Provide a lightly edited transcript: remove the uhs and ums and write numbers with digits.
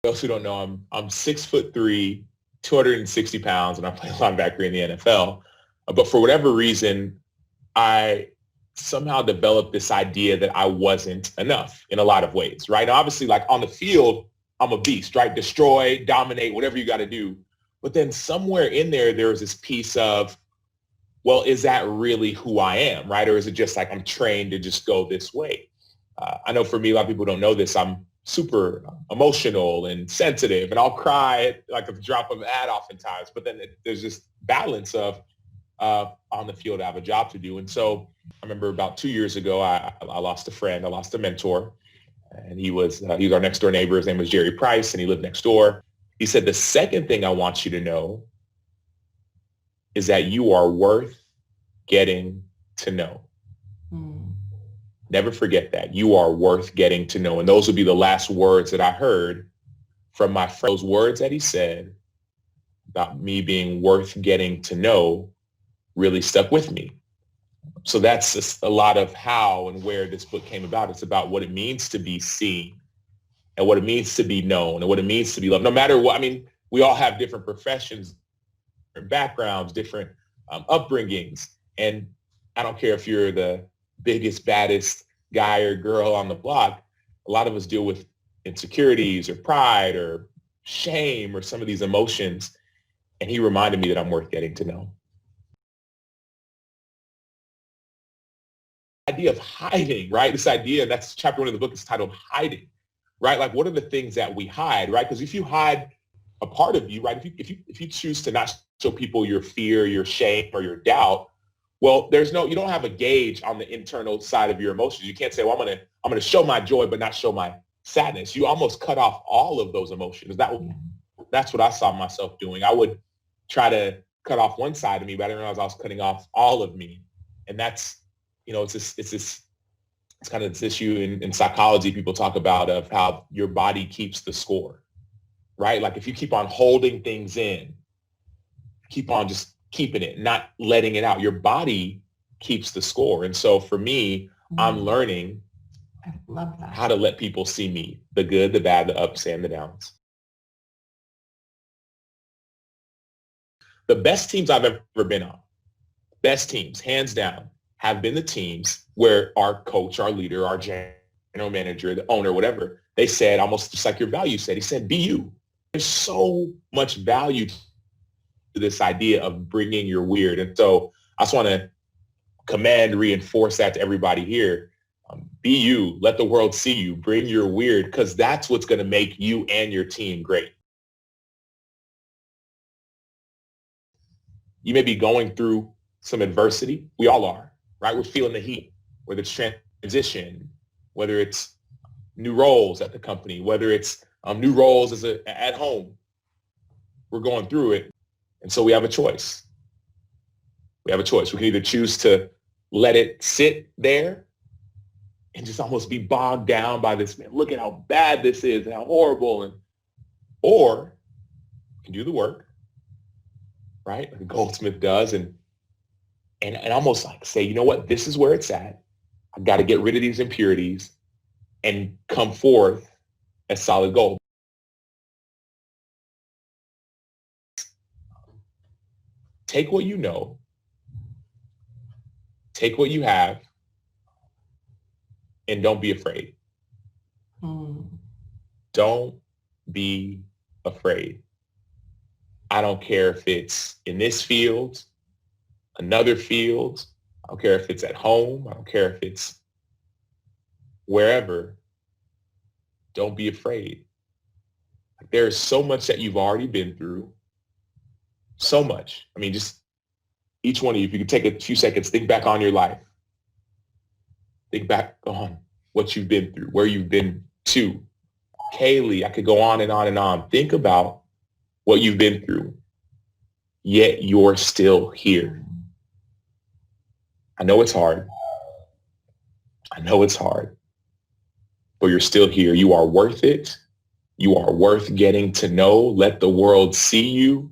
those who don't know, I'm 6'3", 260 pounds, and I play linebacker in the NFL. But for whatever reason, I somehow developed this idea that I wasn't enough in a lot of ways, right? Obviously, like on the field, I'm a beast, right? Destroy, dominate, whatever you got to do. But then somewhere in there was this piece of, well, is that really who I am, right? Or is it just like I'm trained to just go this way? I know for me, a lot of people don't know this. I'm super emotional and sensitive, and I'll cry at like a drop of a hat oftentimes. But then there's this balance of on the field, I have a job to do. And so I remember about 2 years ago, I lost a friend. I lost a mentor. And he was our next door neighbor. His name was Jerry Price, and he lived next door. He said, the second thing I want you to know is that you are worth getting to know. Never forget that. You are worth getting to know. And those would be the last words that I heard from my friend. Those words that he said about me being worth getting to know really stuck with me. So that's just a lot of how and where this book came about. It's about what it means to be seen and what it means to be known and what it means to be loved. No matter what, I mean, we all have different professions, different backgrounds, different upbringings. And I don't care if you're the biggest, baddest guy or girl on the block. A lot of us deal with insecurities or pride or shame or some of these emotions. And he reminded me that I'm worth getting to know. Idea of hiding, right? This idea, and that's chapter 1 of the book, is titled Hiding, right? Like, what are the things that we hide, right? Because if you hide a part of you, right, if you choose to not show people your fear, your shame, or your doubt, well, you don't have a gauge on the internal side of your emotions. You can't say, well, I'm gonna show my joy, but not show my sadness. You almost cut off all of those emotions. That's what I saw myself doing. I would try to cut off one side of me, but I didn't realize I was cutting off all of me. And that's, it's kind of this issue in psychology people talk about, of how your body keeps the score, right? Like if you keep on holding things in, keep on just keeping it, not letting it out, your body keeps the score. And so for me, I'm learning I love that. how to let people see me, the good, the bad, the ups and the downs. The best teams I've ever been on, best teams, hands down, have been the teams where our coach, our leader, our general manager, the owner, whatever, they said, almost just like your value said, he said, be you. There's so much value to this idea of bringing your weird. And so I just want to reinforce that to everybody here. Be you. Let the world see you. Bring your weird, because that's what's going to make you and your team great. You may be going through some adversity. We all are, right? We're feeling the heat, whether it's transition, whether it's new roles at the company, whether it's new roles at home. We're going through it. And so we have a choice. We can either choose to let it sit there and just almost be bogged down by this, man, look at how bad this is and how horrible. Or you can do the work, right? Like Goldsmith does, and almost like say, you know what, this is where it's at. I've got to get rid of these impurities and come forth as solid gold. Take what you know, take what you have, and don't be afraid. Don't be afraid. I don't care if it's in this field, another field. I don't care if it's at home. I don't care if it's wherever. Don't be afraid. There's so much that you've already been through. So much. I mean, just each one of you, if you could take a few seconds, think back on your life. Think back on what you've been through, where you've been to. Kaylee, I could go on and on and on. Think about what you've been through, yet you're still here. I know it's hard. But you're still here. You are worth it. You are worth getting to know. Let the world see you.